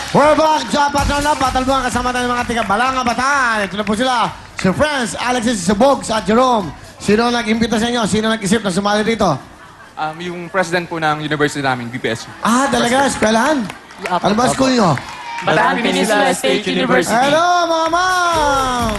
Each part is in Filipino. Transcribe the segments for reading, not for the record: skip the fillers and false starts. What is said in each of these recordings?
We're back, Japat na patalbuhan kasama tayo ng mga tiga Balanga Bataan. Ito na po sila, si Friends, Alexis, si Bogs at Jerome. Sino nag-imbita sa inyo? Sino nag-isip na sumali dito? Yung president po ng university namin, BPSU. Ah, talaga? Eskwelahan? Ano ba school nyo? Bataan Peninsula State University. Hello, mga ma'am!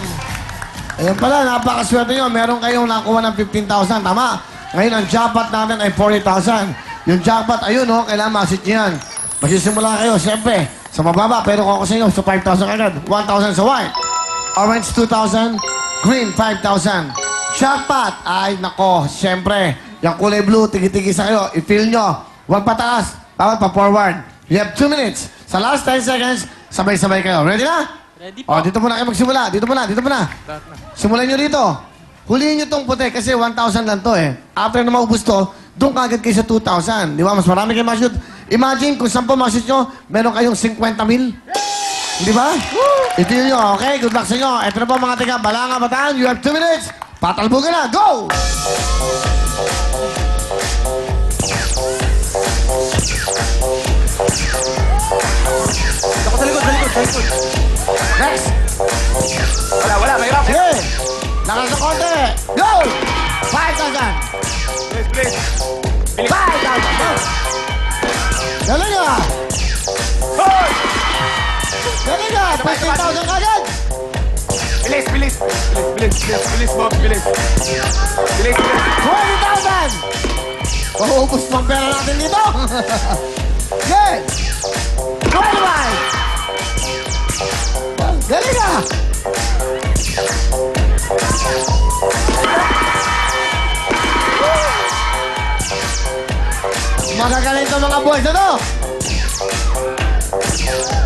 Ayan pala, napakaswerte nyo. Meron kayong nakuha ng 15,000, tama? Ngayon, ang jackpot namin ay 40,000. Yung jackpot, ayun, oh, kailangan masit nyo yan. Magsisimula kayo, siyempre, sa mababa, pero kung ako sa inyo, so 5,000 agad. 1,000 sa white. Orange, 2,000. Green, 5,000. Jackpot, ay, nako, siyempre, yung kulay blue, tigi-tigi sa kayo. I-feel nyo. Huwag pataas, bawat pa-forward. You have 2 minutes. Sa last 10 seconds, sabay-sabay kayo. Ready na? Ready po. O, dito muna kayo magsimula. Dito muna. Simulan nyo dito. Huliin nyo tong puti kasi 1,000 lang to eh. After na maubos to, doon kagad kayo sa 2,000. Di ba? Mas marami kayo ma-shoot. Imagine kung 10 ma-shoot nyo, meron kayong 50,000. Di ba? I-feel nyo, okay? Good luck sa inyo. Ito na po mga tiga, Balanga Bataan. You have 2 minutes. Patalbugan na. Go! Ako sa likod. Next! Wala, mahirap. Sige! Lakas sa konti! Go! 5,000! Please. 5,000! Go! Galing ka! Hoy! Galing ka! 15,000 kagad! Bilis, Bob, bilis. 20,000! Mahuubos pang pera natin dito! Good! 25! Galing ka! Magagaling to mga boys, ano?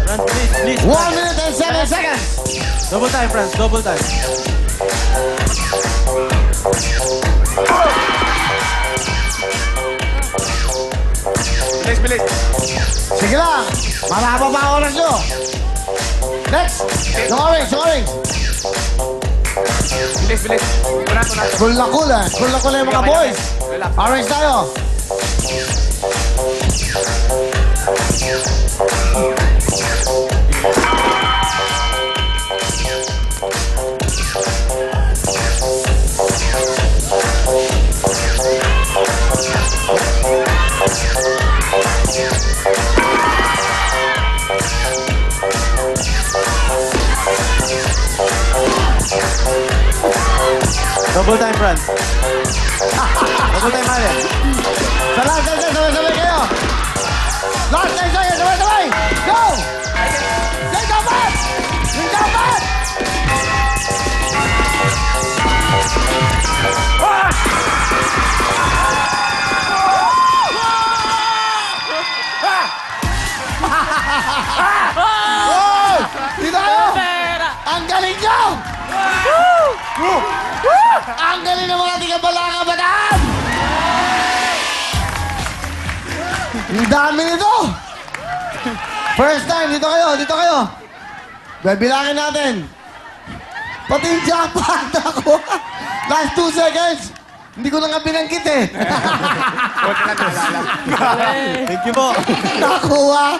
Friends, please. 1 minute and 7 seconds! Double time, friends. Double time. Bilis. Sige lang! Marapa pa ang oras nyo! Next! Yung orange! Bilis. Cool na yung mga boys! Relax. Orange tayo! Double time, friends. Double time, Allen. Sa last 10 seconds, sabay-sabay kayo! Last 10 seconds, sabay-sabay! Go! Yung dapat! Yung dapat! Wow! Dito kayo! Ang galing nyo! Ang galing ng mga tiga Balanga Bataan! Ang dami nito! First time, dito kayo. Bilangin natin. Pati yung jackpot ako. Last 2 seconds. Hindi ko na nga binanggit eh. Thank you po. Nakuha.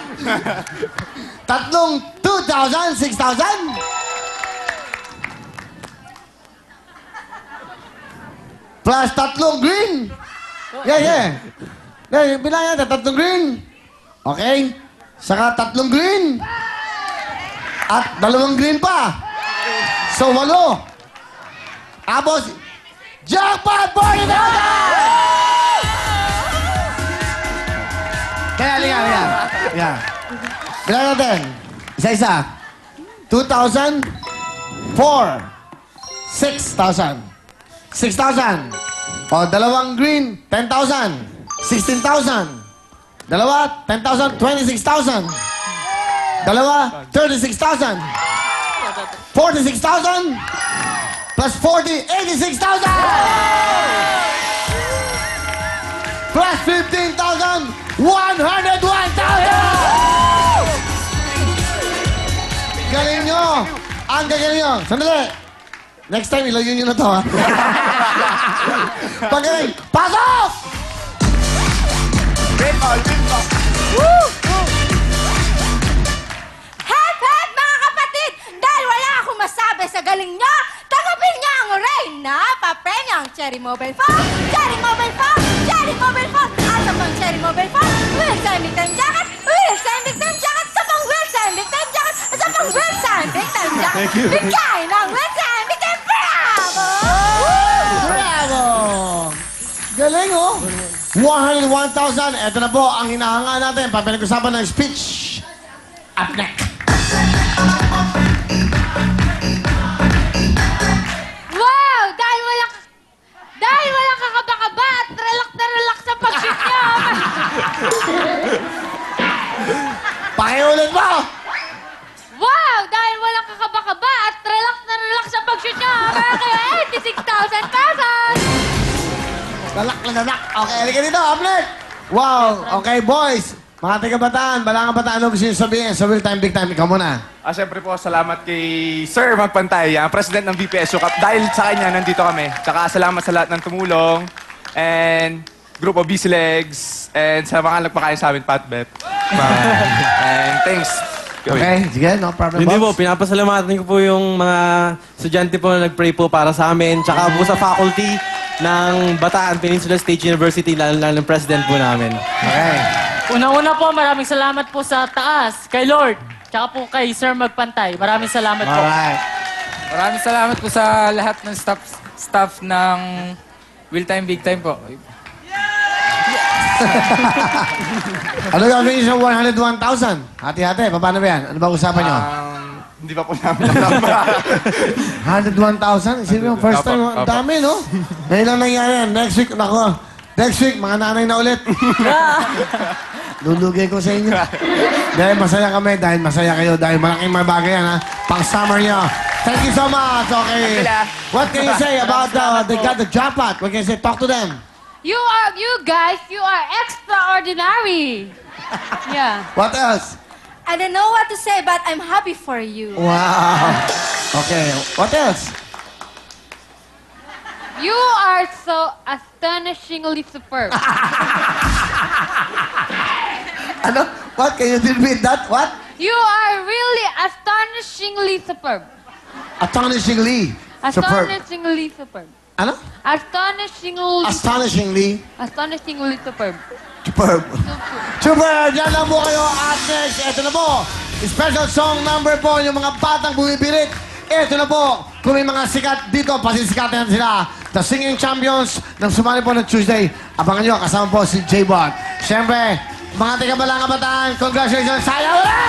Tatlong 2,000, 6,000. Plus tatlong green. Yeah. Bilangin natin, tatlong green. Okay? Saka tatlong green. At 2 green pa. So, 8. Abos, jackpot party na! Kaya, liga. Yeah. Bilangin natin. Isa-isa. 2,000. 4. 6,000. 6,000. O, 2 green, 10,000. 16,000. 2, 10,000, 26,000. 2, 36,000. 46,000. Plus 40, 86,000. Plus 15,000, 101,000. Galing nyo. Ang gagaling nyo. Sandali. Next time, ilayo nyo na to, ha? Pagaling. Pasok! Win ball. cherry mobile phone, cherry mobile phone, cherry mobile phone. Asa pang cherry mobile phone, Wilson Big Time Jacket, Wilson Big Time Jacket, sa pang Wilson Big Time Jacket, sa pang Wilson Big Time Jacket. Bigay ng Wilson Big Time Bravo! Bravo! Galing, oh. 101,000. Ito na po ang hinahanga natin. Papinag-usapan ng speech. Up next. Wow! Dahil walang kakaba-kaba at relax na relax sa pag-shoot niyo. Pakiulit mo! Wow! Dahil walang kakaba-kaba at relax na relax sa pag-shoot niyo. Meron kayo 86,000 pesos! Lalak na lalak. Okay, halika dito. Up next. Wow. Okay, boys. Mga taga-bataan, balangang bataan, ano gusto nyo sabihin? Sa Real Time, Big Time, ikaw muna. Siyempre po, salamat kay Sir Magpantay, ang president ng VPSU Cup. Dahil sa kanya, nandito kami. Tsaka salamat sa lahat ng tumulong. And group of BC Legs. And sa mga nagpakain sa amin, Pat Bep. And thanks. Okay, sige, no problem, Hindi po, boss. pinapasalamatan ko po yung mga estudyante po na nag-pray po para sa amin. Tsaka po sa faculty ng Bataan Peninsula State University, lalo ng president po namin. Okay. Una-una po, maraming salamat po sa taas, kay Lord, tsaka po kay Sir Magpantay. Maraming salamat po. Alright. Maraming salamat po sa lahat ng staff ng Will Time Big Time po. Ano gagawin nyo sa 101,000? Hati-hati, paano ba yan? Ano ba usapan nyo? Hindi pa po namin alam. 101,000? Isipin mo, first time, ang dami, no? Ngayon lang nangyari yan. Next week, nako. Next week, mga nanay na ulit. Lulugay ko sa inyo. Dahil masaya kami, dahil masaya kayo, dahil malaking mga bagay yan, ha? Pang-summer nyo. Thank you so much. Okay. What can you say about they got the jackpot? What can you say? Talk to them. You guys, you are extraordinary. Yeah. What else? I don't know what to say, but I'm happy for you. Wow. Okay. What else? You are so astonishingly superb. Ano? What? Can you repeat that? What? You are really astonishingly superb. Astonishingly. Superb. Astonishingly superb. Ano? Astonishingly Astonishingly superb. superb. Super! Diyan lang po kayo. At next, eto na po. Special song number po, yung mga batang bumibirit. Eto na po. Kung may mga sikat dito, pasisikatin sila. The Singing Champions ng sumali po ng Tuesday. Abangan nyo, kasama po si J-Bot. Siyempre, mga taga-Balanga Bataan, congratulations! Sayang ulit!